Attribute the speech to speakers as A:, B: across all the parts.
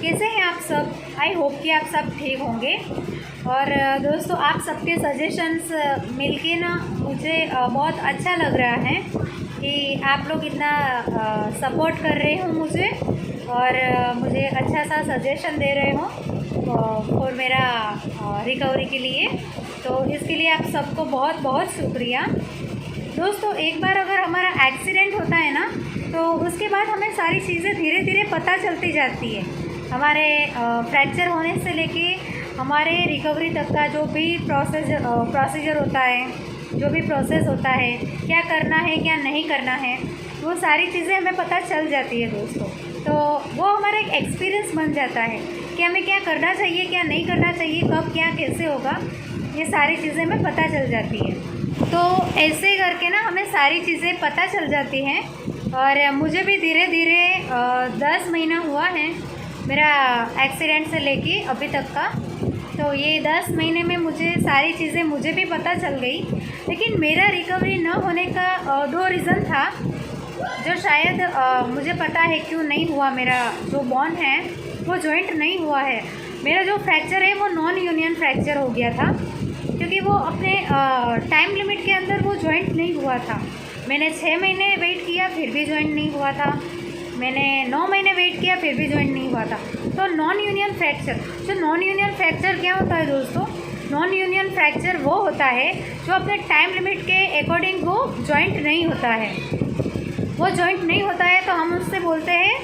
A: कैसे हैं आप सब। आई होप कि आप सब ठीक होंगे। और दोस्तों, आप सबके सजेशंस मिलके ना मुझे बहुत अच्छा लग रहा है कि आप लोग इतना सपोर्ट कर रहे हो मुझे और मुझे अच्छा सा सजेशन दे रहे हो और मेरा रिकवरी के लिए। तो इसके लिए आप सबको बहुत बहुत शुक्रिया। दोस्तों, एक बार अगर हमारा एक्सीडेंट होता है ना, तो उसके बाद हमें सारी चीज़ें धीरे धीरे पता चलती जाती है। हमारे फ्रैक्चर होने से लेके हमारे रिकवरी तक का जो भी प्रोसीजर होता है, जो भी प्रोसेस होता है, क्या करना है क्या नहीं करना है, वो सारी चीज़ें हमें पता चल जाती है दोस्तों। तो वो हमारा एक एक्सपीरियंस बन जाता है कि हमें क्या करना चाहिए, क्या नहीं करना चाहिए, कब क्या कैसे होगा, ये सारी चीज़ें हमें पता चल जाती है। तो ऐसे करके ना हमें सारी चीज़ें पता चल जाती हैं। और मुझे भी धीरे धीरे 10 महीना हुआ है मेरा एक्सीडेंट से लेके अभी तक का। तो ये 10 महीने में मुझे सारी चीज़ें मुझे भी पता चल गई। लेकिन मेरा रिकवरी न होने का 2 रीज़न था, जो शायद मुझे पता है क्यों नहीं हुआ। मेरा जो बोन है वो जॉइंट नहीं हुआ है। मेरा जो फ्रैक्चर है वो नॉन यूनियन फ्रैक्चर हो गया था, क्योंकि वो अपने टाइम लिमिट के अंदर वो जॉइंट नहीं हुआ था। मैंने 6 महीने वेट किया फिर भी जॉइंट नहीं हुआ था। मैंने 9 महीने वेट किया फिर भी जॉइंट नहीं हुआ था। तो नॉन यूनियन फ्रैक्चर, जो नॉन यूनियन फ्रैक्चर क्या होता है दोस्तों? नॉन यूनियन फ्रैक्चर वो होता है जो अपने टाइम लिमिट के अकॉर्डिंग वो जॉइंट नहीं होता है। वो जॉइंट नहीं होता है तो हम उससे बोलते हैं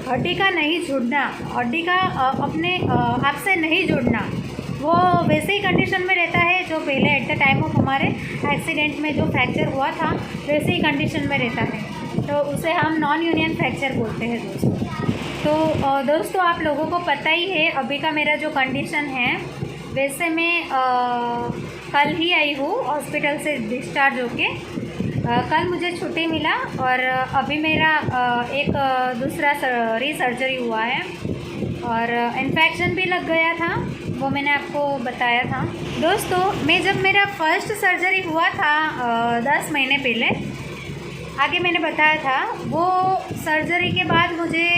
A: हड्डी का नहीं जुड़ना, हड्डी का अपने आप से नहीं जुड़ना। वो वैसे ही कंडीशन में रहता है जो पहले एट द टाइम ऑफ हमारे एक्सीडेंट में जो फ्रैक्चर हुआ था वैसे ही कंडीशन में रहता है। तो उसे हम नॉन यूनियन फ्रैक्चर बोलते हैं दोस्तों। तो दोस्तों, आप लोगों को पता ही है अभी का मेरा जो कंडीशन है। वैसे मैं कल ही आई हूँ हॉस्पिटल से डिस्चार्ज होके। कल मुझे छुट्टी मिला और अभी मेरा एक दूसरा सर्जरी हुआ है और इन्फेक्शन भी लग गया था, वो मैंने आपको बताया था। दोस्तों, मैं जब मेरा फर्स्ट सर्जरी हुआ था 10 महीने पहले, आगे मैंने बताया था, वो सर्जरी के बाद मुझे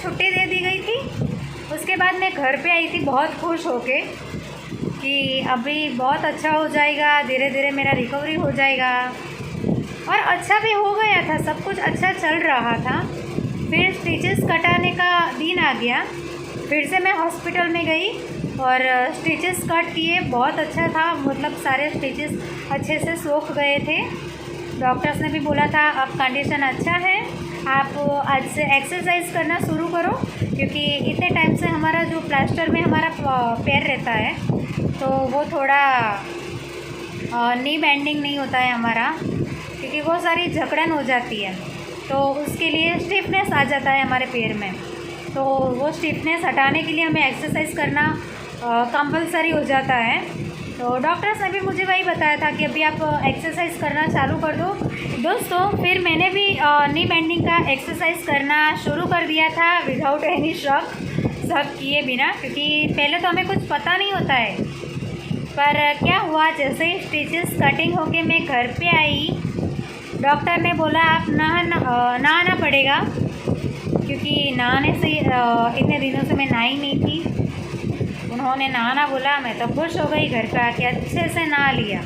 A: छुट्टी दे दी गई थी। उसके बाद मैं घर पे आई थी बहुत खुश होके कि अभी बहुत अच्छा हो जाएगा, धीरे धीरे मेरा रिकवरी हो जाएगा। और अच्छा भी हो गया था, सब कुछ अच्छा चल रहा था। फिर स्टिचेस कटाने का दिन आ गया, फिर से मैं हॉस्पिटल में गई और स्टिचेस कट किए। बहुत अच्छा था, मतलब सारे स्टिचेस अच्छे से सूख गए थे। डॉक्टर्स ने भी बोला था अब कंडीशन अच्छा है, आप आज से एक्सरसाइज करना शुरू करो, क्योंकि इतने टाइम से हमारा जो प्लास्टर में हमारा पैर रहता है तो वो थोड़ा नी बेंडिंग नहीं होता है हमारा, क्योंकि वो सारी जकड़न हो जाती है। तो उसके लिए स्टिफनेस आ जाता है हमारे पैर में। तो वो स्टिफनेस हटाने के लिए हमें एक्सरसाइज करना कंपलसरी हो जाता है। तो डॉक्टर्स ने भी मुझे वही बताया था कि अभी आप एक्सरसाइज करना चालू कर दो। दोस्तों, फिर मैंने भी नी बेंडिंग का एक्सरसाइज करना शुरू कर दिया था विदाउट एनी शक किए बिना, क्योंकि पहले तो हमें कुछ पता नहीं होता है। पर क्या हुआ, जैसे ही स्टिचेस कटिंग होके मैं घर पे आई, डॉक्टर ने बोला आप नहाना पड़ेगा, क्योंकि नहाने से इतने दिनों से मैं नहाई नहीं थी। उन्होंने नहाना बोला, मैं तो खुश हो गई, घर पे आके अच्छे से नहा लिया।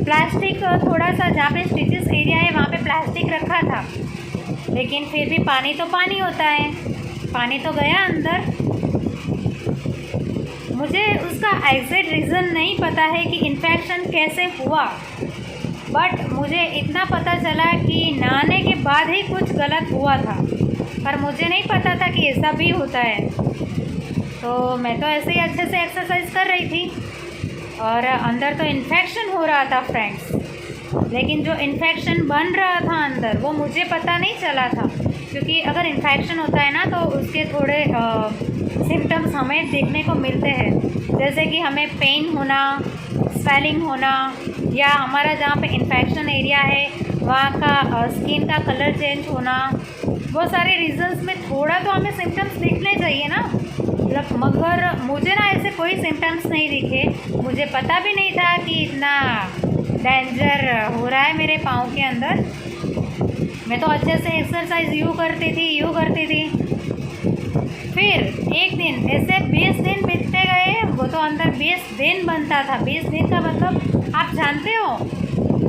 A: प्लास्टिक थोड़ा सा जहाँ पे स्टिचेस एरिया है वहाँ पे प्लास्टिक रखा था, लेकिन फिर भी पानी तो पानी होता है, पानी तो गया अंदर। मुझे उसका एग्जैक्ट रीज़न नहीं पता है कि इन्फेक्शन कैसे हुआ, बट मुझे इतना पता चला कि नहाने के बाद ही कुछ गलत हुआ था, पर मुझे नहीं पता था कि ऐसा भी होता है। तो मैं तो ऐसे ही अच्छे से एक्सरसाइज कर रही थी और अंदर तो इन्फेक्शन हो रहा था फ्रेंड्स, लेकिन जो इन्फेक्शन बन रहा था अंदर वो मुझे पता नहीं चला था। क्योंकि अगर इन्फेक्शन होता है ना तो उसके थोड़े सिम्टम्स हमें देखने को मिलते हैं, जैसे कि हमें पेन होना, स्वेलिंग होना, या हमारा जहाँ पे इन्फेक्शन एरिया है वहाँ का स्किन का कलर चेंज होना। वो सारे रीजंस में थोड़ा तो हमें सिम्टम्स दिखने चाहिए ना, मगर मुझे ना ऐसे कोई सिम्टम्स नहीं दिखे। मुझे पता भी नहीं था कि इतना डेंजर हो रहा है मेरे पाँव के अंदर। मैं तो अच्छे से एक्सरसाइज यूँ करती थी फिर एक दिन ऐसे 20 दिन बीतते गए, वो तो अंदर 20 दिन बनता था। 20 दिन का मतलब आप जानते हो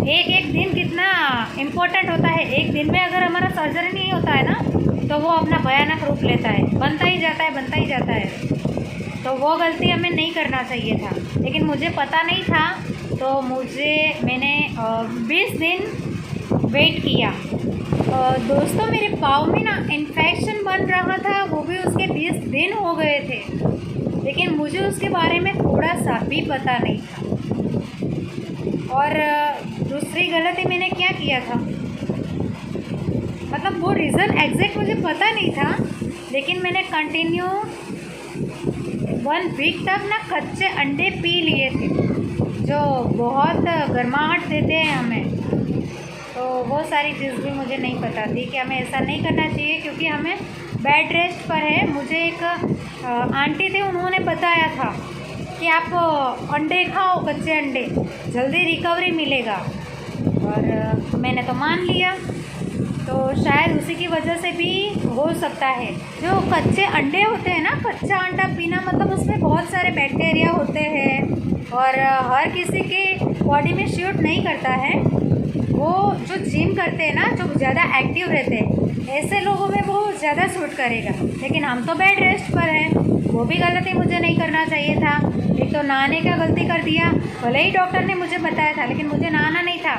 A: एक एक दिन कितना इम्पोर्टेंट होता है। एक दिन में अगर हमारा सर्जरी नहीं होता है ना तो वो अपना भयानक रूप लेता है, बनता ही जाता है, बनता ही जाता है। तो वो गलती हमें नहीं करना चाहिए था, लेकिन मुझे पता नहीं था तो मैंने 20 दिन वेट किया। दोस्तों मेरे पाँव में ना इन्फेक्शन बन रहा था, वो भी उसके 20 दिन हो गए थे, लेकिन मुझे उसके बारे में थोड़ा सा भी पता नहीं था। और दूसरी गलती मैंने क्या किया था, मतलब वो रीज़न एग्जैक्ट मुझे पता नहीं था, लेकिन मैंने कंटिन्यू 1 वीक तक ना कच्चे अंडे पी लिए थे, जो बहुत गर्माहट देते हैं हमें। तो वो सारी चीज़ भी मुझे नहीं पता थी कि हमें ऐसा नहीं करना चाहिए, क्योंकि हमें बेड रेस्ट पर है। मुझे एक आंटी थे, उन्होंने बताया था कि आप अंडे खाओ, कच्चे अंडे, जल्दी रिकवरी मिलेगा। और मैंने तो मान लिया, तो शायद उसी की वजह से भी हो सकता है। जो कच्चे अंडे होते हैं ना, कच्चा अंडा पीना मतलब उसमें बहुत सारे बैक्टीरिया होते हैं और हर किसी के बॉडी में सूट नहीं करता है। वो जो जिम करते हैं ना, जो ज़्यादा एक्टिव रहते हैं, ऐसे लोगों में वो ज़्यादा सूट करेगा। लेकिन हम तो बेड रेस्ट पर हैं, वो भी गलती मुझे नहीं करना चाहिए था। एक तो नहाने का गलती कर दिया, भले ही डॉक्टर ने मुझे बताया था, लेकिन मुझे नहाना नहीं था।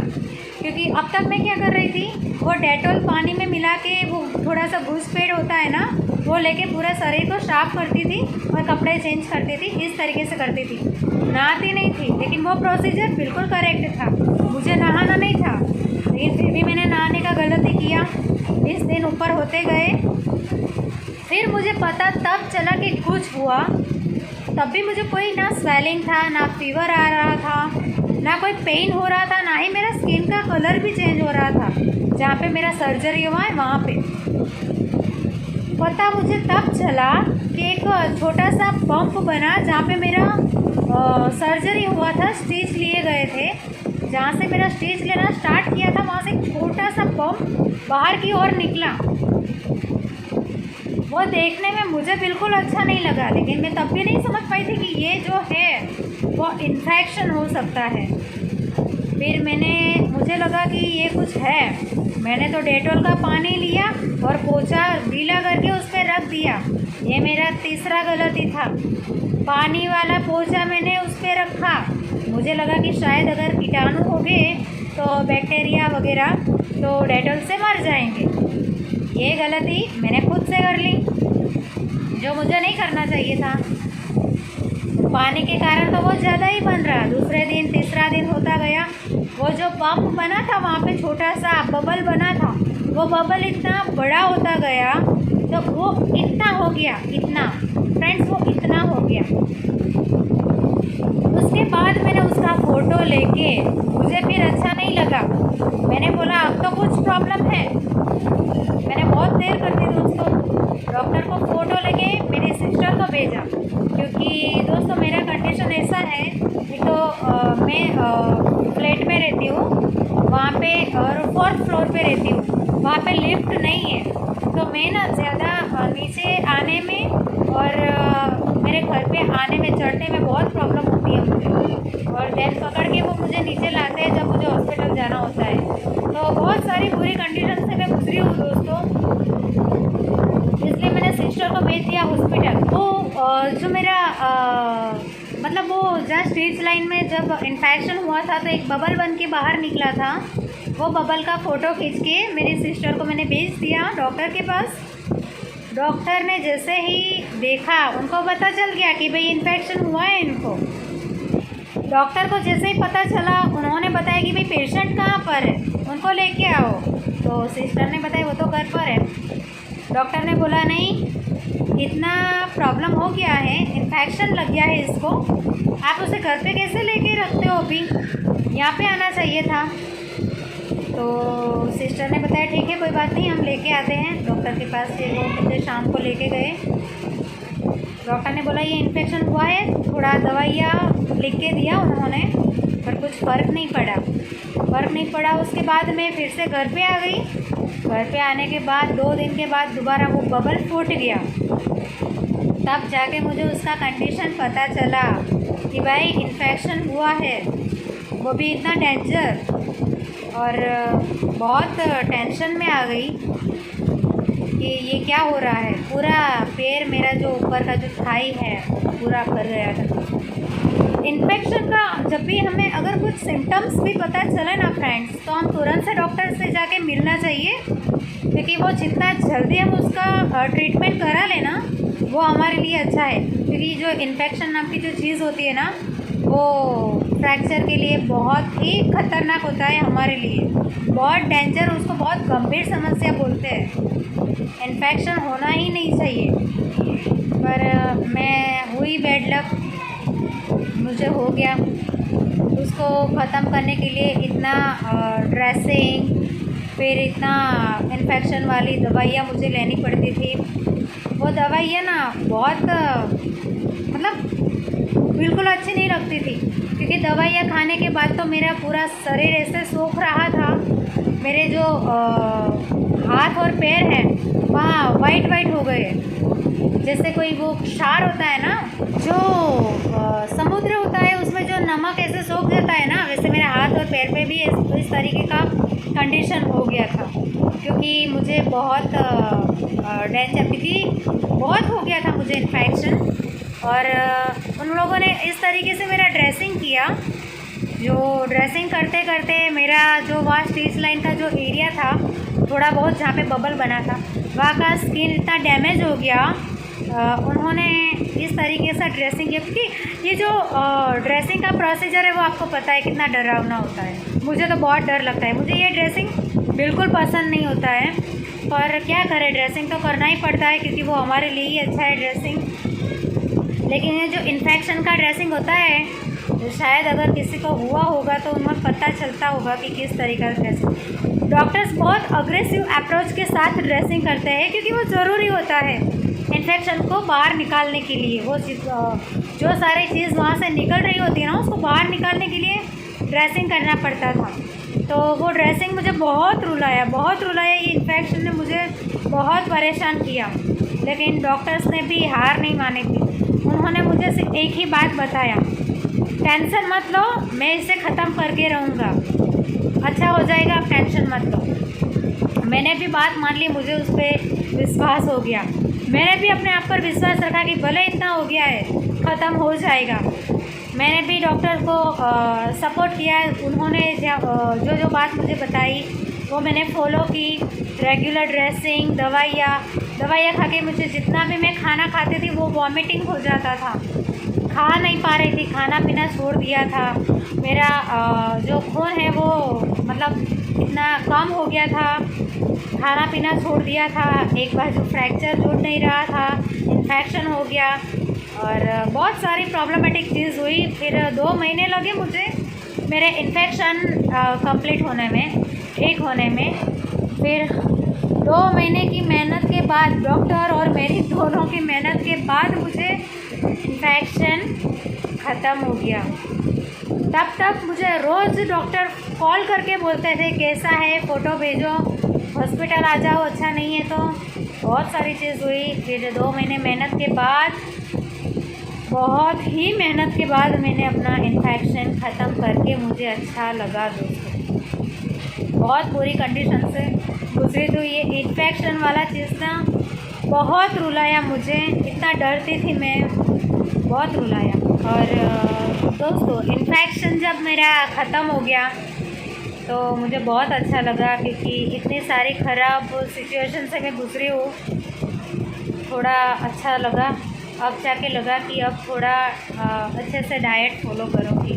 A: क्योंकि अब तक मैं क्या कर रही थी, वो डेटॉल पानी में मिला के वो थोड़ा सा घुसपैठ होता है ना, वो लेके पूरा शरीर को साफ करती थी और कपड़े चेंज करती थी, इस तरीके से करती थी, नहाती नहीं थी। लेकिन वो प्रोसीजर बिल्कुल करेक्ट था, मुझे नहाना नहीं था, लेकिन फिर भी मैंने नहाने का गलती किया। 20 दिन ऊपर होते गए, फिर मुझे पता तब चला कि कुछ हुआ। तब भी मुझे कोई ना स्वेलिंग था, ना फीवर आ रहा था, ना कोई पेन हो रहा था, ना ही मेरा स्किन का कलर भी चेंज हो रहा था। जहाँ पे मेरा सर्जरी हुआ है वहाँ पे पता मुझे तब चला कि एक छोटा सा पंप बना, जहाँ पे मेरा सर्जरी हुआ था, स्टिच लिए गए थे। जहाँ से मेरा स्टिच लेना स्टार्ट किया था, वहाँ से एक छोटा सा पंप बाहर की ओर निकला। वो देखने में मुझे बिल्कुल अच्छा नहीं लगा, लेकिन मैं तब भी नहीं समझ पाई थी कि ये जो है वो इन्फेक्शन हो सकता है। फिर मुझे लगा कि ये कुछ है। मैंने तो डेटॉल का पानी लिया और पोछा गीला करके उस पर रख दिया। ये मेरा तीसरा गलती था। पानी वाला पोछा मैंने उस पर रखा, मुझे लगा कि शायद अगर कीटाणु हो गए तो बैक्टीरिया वगैरह तो डेटॉल से मर जाएंगे। ये गलती मैंने खुद से कर ली, जो मुझे नहीं करना चाहिए था। पानी के कारण तो वो ज़्यादा ही बन रहा। दूसरे दिन, तीसरा दिन होता गया, वो जो पंप बना था वहाँ पे छोटा सा बबल बना था, वो बबल इतना बड़ा होता गया, तो वो इतना हो गया, इतना फ्रेंड्स, वो इतना हो गया। उसके बाद मैंने उसका फ़ोटो लेके, मुझे फिर अच्छा नहीं लगा। मैंने बोला अब तो कुछ प्रॉब्लम है। मैंने बहुत देर कर दी दोस्तों, डॉक्टर को फ़ोटो लेके मेरी सिस्टर को भेजा, क्योंकि दोस्तों मेरा कंडीशन ऐसा है, एक तो मैं फ्लैट में रहती हूँ, वहाँ पे और 4th फ्लोर पे रहती हूँ, वहाँ पे लिफ्ट नहीं है। तो मैं ना ज़्यादा नीचे आने में और मेरे घर पे आने में, चढ़ने में बहुत प्रॉब्लम होती है मुझे, और देन पकड़ के वो मुझे नीचे लाते हैं जब मुझे हॉस्पिटल जाना होता है। तो बहुत सारी बुरी कंडीशन से मैं गुजरी हूँ दोस्तों, इसलिए मैंने सिस्टर को भेज दिया हॉस्पिटल। वो जो मेरा मतलब वो जहाँ स्टिच लाइन में जब इन्फेक्शन हुआ था तो एक बबल बन के बाहर निकला था, वो बबल का फ़ोटो खींच के मेरी सिस्टर को मैंने भेज दिया डॉक्टर के पास। डॉक्टर ने जैसे ही देखा, उनको पता चल गया कि भाई इन्फेक्शन हुआ है इनको। डॉक्टर को जैसे ही पता चला, उन्होंने बताया कि भाई पेशेंट कहाँ पर है, उनको लेके आओ। तो सिस्टर ने बताया वो तो घर पर है। डॉक्टर ने बोला नहीं, इतना प्रॉब्लम हो गया है, इन्फेक्शन लग गया है इसको, आप उसे घर पे कैसे लेके रखते हो, अभी यहाँ पे आना चाहिए था। तो सिस्टर ने बताया ठीक है कोई बात नहीं, हम लेके आते हैं डॉक्टर के पास। ये लोग मुझे शाम को लेके गए। डॉक्टर ने बोला ये इन्फेक्शन हुआ है, थोड़ा दवाइयाँ लिख के दिया उन्होंने, पर कुछ फ़र्क नहीं पड़ा। उसके बाद मैं फिर से घर पे आ गई। घर पे आने के बाद 2 दिन के बाद दोबारा वो बबल फूट गया। तब जाके मुझे उसका कंडीशन पता चला कि भाई इन्फेक्शन हुआ है, वो भी इतना डेंजर। और बहुत टेंशन में आ गई कि ये क्या हो रहा है। पूरा पैर मेरा जो ऊपर का जो थाई है पूरा भर गया था। इन्फेक्शन का जब भी हमें अगर कुछ सिम्टम्स भी पता चले ना फ्रेंड्स, तो हम तुरंत से डॉक्टर से जाके मिलना चाहिए, क्योंकि वो जितना जल्दी हम उसका ट्रीटमेंट करा लेना वो हमारे लिए अच्छा है। क्योंकि जो इन्फेक्शन नाम की जो चीज़ होती है ना, वो फ्रैक्चर के लिए बहुत ही खतरनाक होता है हमारे लिए, बहुत डेंजर, उसको बहुत गंभीर समस्या बोलते हैं। इन्फेक्शन होना ही नहीं चाहिए, पर मैं हुई बेड लक, मुझे हो गया। उसको ख़त्म करने के लिए इतना ड्रेसिंग, फिर इतना इन्फेक्शन वाली दवाइयाँ मुझे लेनी पड़ती थी। वो दवाइयाँ ना बहुत मतलब बिल्कुल अच्छी नहीं लगती थी, क्योंकि दवाइयाँ खाने के बाद तो मेरा पूरा शरीर ऐसे सूख रहा था। मेरे जो हाथ और पैर हैं वहाँ वाइट वाइट हो गए, जैसे कोई वो क्षार होता है ना, जो समुद्र होता है उसमें जो नमक ऐसे सोख जाता है ना, वैसे मेरे हाथ और पैर पे भी इस तरीके का कंडीशन हो गया था। क्योंकि मुझे बहुत डेंजर, क्योंकि बहुत हो गया था मुझे इन्फेक्शन। और उन लोगों ने इस तरीके से मेरा ड्रेसिंग किया, जो ड्रेसिंग करते करते मेरा जो वहाँ स्टिच लाइन का जो एरिया था, थोड़ा बहुत जहाँ पे बबल बना था, वहाँ का स्किन इतना डैमेज हो गया। उन्होंने इस तरीके से ड्रेसिंग किया, क्योंकि ये जो ड्रेसिंग का प्रोसीजर है वो आपको पता है कितना डरावना होता है। मुझे तो बहुत डर लगता है, मुझे ये ड्रेसिंग बिल्कुल पसंद नहीं होता है, पर क्या करें, ड्रेसिंग तो करना ही पड़ता है, क्योंकि वो हमारे लिए ही अच्छा है ड्रेसिंग। लेकिन ये जो इन्फेक्शन का ड्रेसिंग होता है, तो शायद अगर किसी को हुआ होगा तो उन्हें पता चलता होगा कि किस तरीका का ड्रेसिंग। डॉक्टर्स बहुत अग्रेसिव अप्रोच के साथ ड्रेसिंग करते हैं, क्योंकि वो ज़रूरी होता है इन्फेक्शन को बाहर निकालने के लिए। वो जो सारी चीज़ वहाँ से निकल रही होती है ना, उसको बाहर निकालने के लिए ड्रेसिंग करना पड़ता था। तो वो ड्रेसिंग मुझे बहुत रुलाया। ये इन्फेक्शन ने मुझे बहुत परेशान किया, लेकिन डॉक्टर्स ने भी हार नहीं मानी थी। उन्होंने मुझे सिर्फ एक ही बात बताया, टेंशन मत लो, मैं इसे ख़त्म करके रहूँगा, अच्छा हो जाएगा, आप टेंशन मत लो। मैंने भी बात मान ली, मुझे उस पर विश्वास हो गया। मैंने भी अपने आप पर विश्वास रखा कि भले इतना हो गया है, ख़त्म हो जाएगा। मैंने भी डॉक्टर को सपोर्ट किया। उन्होंने जो बात मुझे बताई वो मैंने फॉलो की। रेगुलर ड्रेसिंग, दवाइयाँ खा के मुझे जितना भी मैं खाना खाती थी वो वॉमिटिंग हो जाता था, खा नहीं पा रही थी, खाना पीना छोड़ दिया था। मेरा जो खून है वो मतलब इतना कम हो गया था, खाना पीना छोड़ दिया था। एक बार जो फ्रैक्चर जुड़ नहीं रहा था, इन्फेक्शन हो गया, और बहुत सारी प्रॉब्लमेटिक चीज़ हुई। फिर 2 महीने लगे मुझे मेरे इन्फेक्शन कंप्लीट होने में, ठीक होने में। फिर 2 महीने की मेहनत के बाद, डॉक्टर और मेरी दोनों की मेहनत के बाद मुझे इन्फेक्शन ख़त्म हो गया। तब तक मुझे रोज़ डॉक्टर कॉल करके बोलते थे कैसा है, फ़ोटो भेजो, हॉस्पिटल आ जाओ, अच्छा नहीं है तो। बहुत सारी चीज़ हुई। फिर 2 महीने मेहनत के बाद, बहुत ही मेहनत के बाद मैंने अपना इन्फेक्शन ख़त्म करके मुझे अच्छा लगा दोस्तों। बहुत बुरी कंडीशन से गुजरी, तो ये इन्फेक्शन वाला चीज़ ना बहुत रुलाया मुझे, इतना डरती थी मैं, बहुत रुलाया। और दोस्तों इन्फेक्शन जब मेरा ख़त्म हो गया तो मुझे बहुत अच्छा लगा, क्योंकि इतनी सारी ख़राब सिचुएशन से मैं गुजरी हूँ। थोड़ा अच्छा लगा, अब जाके लगा कि अब थोड़ा अच्छे से डाइट फॉलो करूँगी,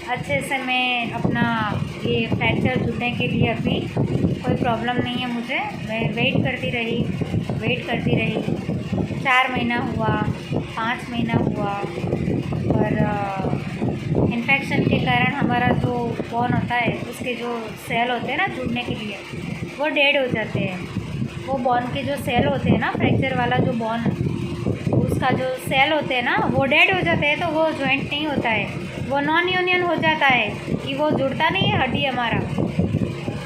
A: अच्छे से मैं अपना ये फ्रैक्चर जुड़ने के लिए अभी कोई प्रॉब्लम नहीं है मुझे। मैं वेट करती रही 4 महीना हुआ, 5 महीना हुआ, और इन्फेक्शन के कारण हमारा जो बोन होता है, उसके जो सेल होते हैं ना जुड़ने के लिए, वो डेड हो जाते हैं। वो बोन के जो सेल होते हैं ना, फ्रैक्चर वाला जो बोन, उसका जो सेल होते हैं ना, वो डेड हो जाते हैं, तो वो जॉइंट नहीं होता है, वो नॉन यूनियन हो जाता है, कि वो जुड़ता नहीं है हड्डी हमारा।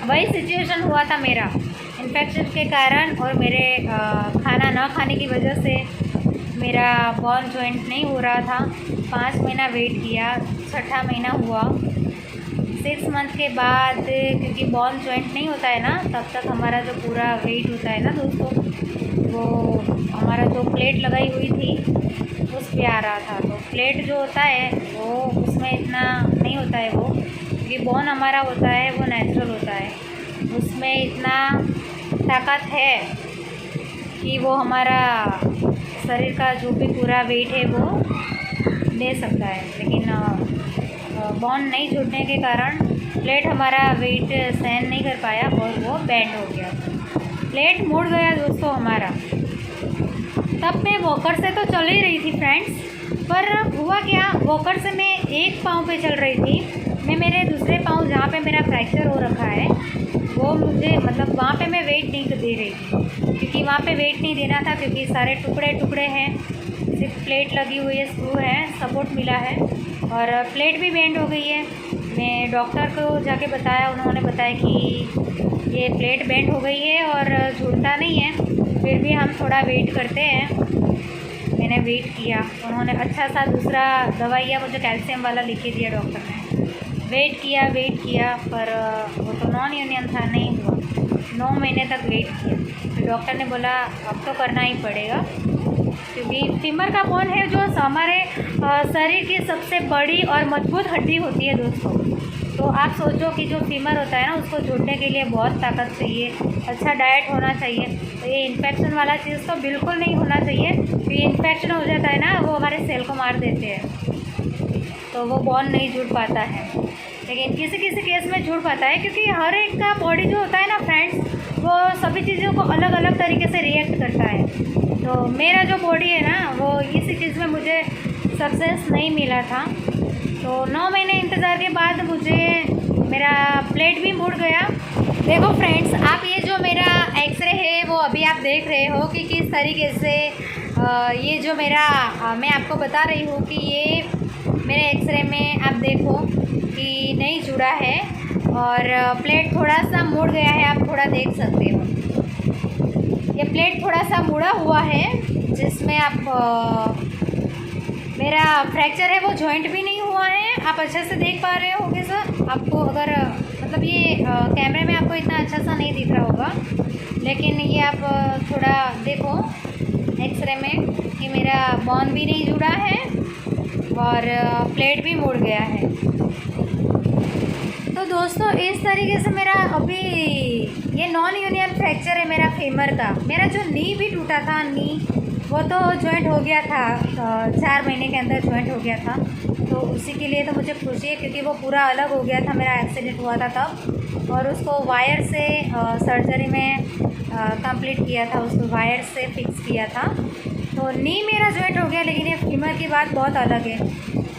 A: वही सिचुएशन हुआ था मेरा इन्फेक्शन के कारण, और मेरे खाना ना खाने की वजह से मेरा बॉन जॉइंट नहीं हो रहा था। 5 महीना वेट किया, छठा महीना हुआ। 6 मंथ के बाद, क्योंकि बॉन जॉइंट नहीं होता है ना, तब तक हमारा जो पूरा वेट होता है ना दोस्तों, वो हमारा जो प्लेट लगाई हुई थी उस पे आ रहा था। तो प्लेट जो होता है वो उसमें इतना नहीं होता है, वो क्योंकि बॉन हमारा होता है वो नेचुरल होता है, उसमें इतना ताकत है कि वो हमारा शरीर का जो भी पूरा वेट है वो ले सकता है। लेकिन बॉन नहीं जुड़ने के कारण प्लेट हमारा वेट सहन नहीं कर पाया और वो बेंड हो गया, प्लेट मुड़ गया दोस्तों हमारा। तब मैं वॉकर से तो चल ही रही थी फ्रेंड्स, पर हुआ क्या, वॉकर से मैं एक पाँव पे चल रही थी, मैं मेरे दूसरे पाँव जहाँ पे मेरा फ्रैक्चर हो रखा है वो मुझे मतलब वहाँ पे मैं वेट नहीं दे रही थी, क्योंकि वहाँ पे वेट नहीं देना था, क्योंकि सारे टुकड़े टुकड़े हैं, सिर्फ प्लेट लगी हुई है, स्क्रू है, सपोर्ट मिला है और प्लेट भी बेंड हो गई है। मैं डॉक्टर को जाके बताया, उन्होंने बताया कि ये प्लेट बेंड हो गई है और जुड़ता नहीं है, फिर भी हम थोड़ा वेट करते हैं। मैंने वेट किया, उन्होंने अच्छा सा दूसरा दवाइयाँ मुझे कैल्शियम वाला लिख के दिया डॉक्टर ने। वेट किया पर वो तो नॉन यूनियन था, नहीं हुआ। 9 महीने तक वेट किया, फिर डॉक्टर ने बोला अब तो करना ही पड़ेगा, क्योंकि फीमर का बोन है जो हमारे शरीर की सबसे बड़ी और मजबूत हड्डी होती है दोस्तों। तो आप सोचो कि जो फीमर होता है ना, उसको जोड़ने के लिए बहुत ताकत चाहिए, अच्छा डाइट होना चाहिए। तो ये इन्फेक्शन वाला चीज़ तो बिल्कुल नहीं होना चाहिए, तो ये इन्फेक्शन हो जाता है ना, वो हमारे सेल को मार देते हैं, तो वो बॉन नहीं जुड़ पाता है। लेकिन किसी किसी केस में जुड़ पाता है, क्योंकि हर एक का बॉडी जो होता है ना फ्रेंड्स, वो सभी चीज़ों को अलग अलग तरीके से रिएक्ट करता है। तो मेरा जो बॉडी है ना, वो इसी चीज़ में मुझे सक्सेस नहीं मिला था। तो 9 महीने इंतज़ार के बाद मुझे मेरा प्लेट भी मुड़ गया। देखो फ्रेंड्स, आप ये जो मेरा एक्सरे है वो अभी आप देख रहे हो कि किस तरीके से ये जो मेरा मैं आपको बता रही हूँ कि ये मेरे एक्सरे में आप देखो कि नहीं जुड़ा है और प्लेट थोड़ा सा मुड़ गया है, आप थोड़ा देख सकते हो। ये प्लेट थोड़ा सा मुड़ा हुआ है, जिसमें आप मेरा फ्रैक्चर है वो जॉइंट भी नहीं हुआ है, आप अच्छे से देख पा रहे होंगे सर। आपको अगर मतलब ये कैमरे में आपको इतना अच्छा सा नहीं दिख रहा होगा, लेकिन ये आप थोड़ा देखो एक्सरे में कि मेरा बॉन भी नहीं जुड़ा है और प्लेट भी मुड़ गया है। तो दोस्तों इस तरीके से मेरा अभी ये नॉन यूनियन फ्रैक्चर है मेरा फीमर का। मेरा जो नी भी टूटा था, नी वो तो जॉइंट हो गया था, 4 महीने के अंदर जॉइंट हो गया था। तो उसी के लिए तो मुझे खुशी है, क्योंकि वो पूरा अलग हो गया था, मेरा एक्सीडेंट हुआ था तब, और उसको वायर से सर्जरी में कंप्लीट किया था, उसको वायर से फिक्स किया था। तो नी मेरा जॉइंट हो गया, लेकिन ये फीमर की बात बहुत अलग है।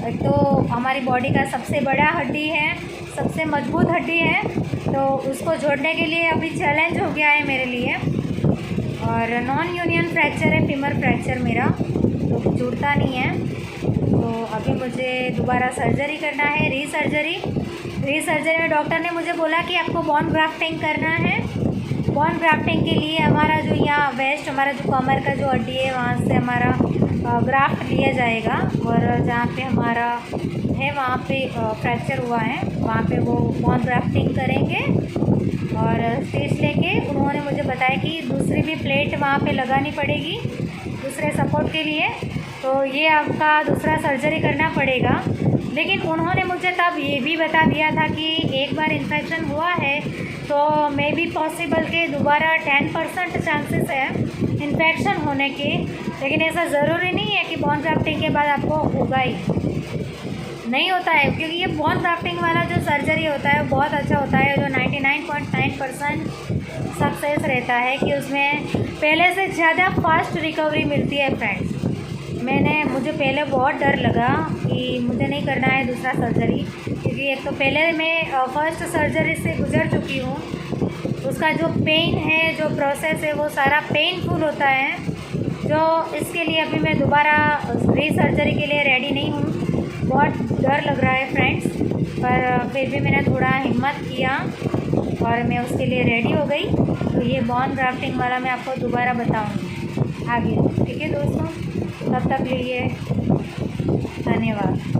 A: एक तो हमारी बॉडी का सबसे बड़ा हड्डी है, सबसे मजबूत हड्डी है, तो उसको जोड़ने के लिए अभी चैलेंज हो गया है मेरे लिए। और नॉन यूनियन फ्रैक्चर है फीमर फ्रैक्चर मेरा, तो जुड़ता नहीं है। तो अभी मुझे दोबारा सर्जरी करना है, रीसर्जरी में डॉक्टर ने मुझे बोला कि आपको बोन ग्राफ्टिंग करना है। बोन ग्राफ्टिंग के लिए हमारा जो यहाँ वेस्ट, हमारा जो कमर का जो हड्डी है, वहाँ से हमारा ग्राफ्ट लिया जाएगा, और जहाँ पे हमारा है वहाँ पे फ्रैक्चर हुआ है, वहाँ पे वो बोन ग्राफ्टिंग करेंगे। और स्टिच लेके उन्होंने मुझे बताया कि दूसरी भी प्लेट वहाँ पे लगानी पड़ेगी दूसरे सपोर्ट के लिए। तो ये आपका दूसरा सर्जरी करना पड़ेगा। लेकिन उन्होंने मुझे तब ये भी बता दिया था कि एक बार इन्फेक्शन हुआ है तो मे बी पॉसिबल के दोबारा 10% चांसेस है इन्फेक्शन होने के। लेकिन ऐसा ज़रूरी नहीं है कि बोन ग्राफ्टिंग के बाद आपको होगा ही, नहीं होता है, क्योंकि ये बोन ग्राफ्टिंग वाला जो सर्जरी होता है वो बहुत अच्छा होता है, जो 99.9% सक्सेस रहता है कि उसमें पहले से ज़्यादा फास्ट रिकवरी मिलती है फ्रेंड्स। मुझे पहले बहुत डर लगा कि मुझे नहीं करना है दूसरा सर्जरी, क्योंकि एक तो पहले मैं फर्स्ट सर्जरी से गुजर चुकी हूँ, उसका जो पेन है, जो प्रोसेस है, वो सारा पेनफुल होता है। जो इसके लिए अभी मैं दोबारा रीसर्जरी के लिए रेडी नहीं हूँ, बहुत डर लग रहा है फ्रेंड्स, पर फिर भी मैंने थोड़ा हिम्मत किया और मैं उसके लिए रेडी हो गई। तो ये बोन ग्राफ्टिंग वाला मैं आपको दोबारा बताऊँगी आगे, ठीक है दोस्तों। तब तक लिए धन्यवाद।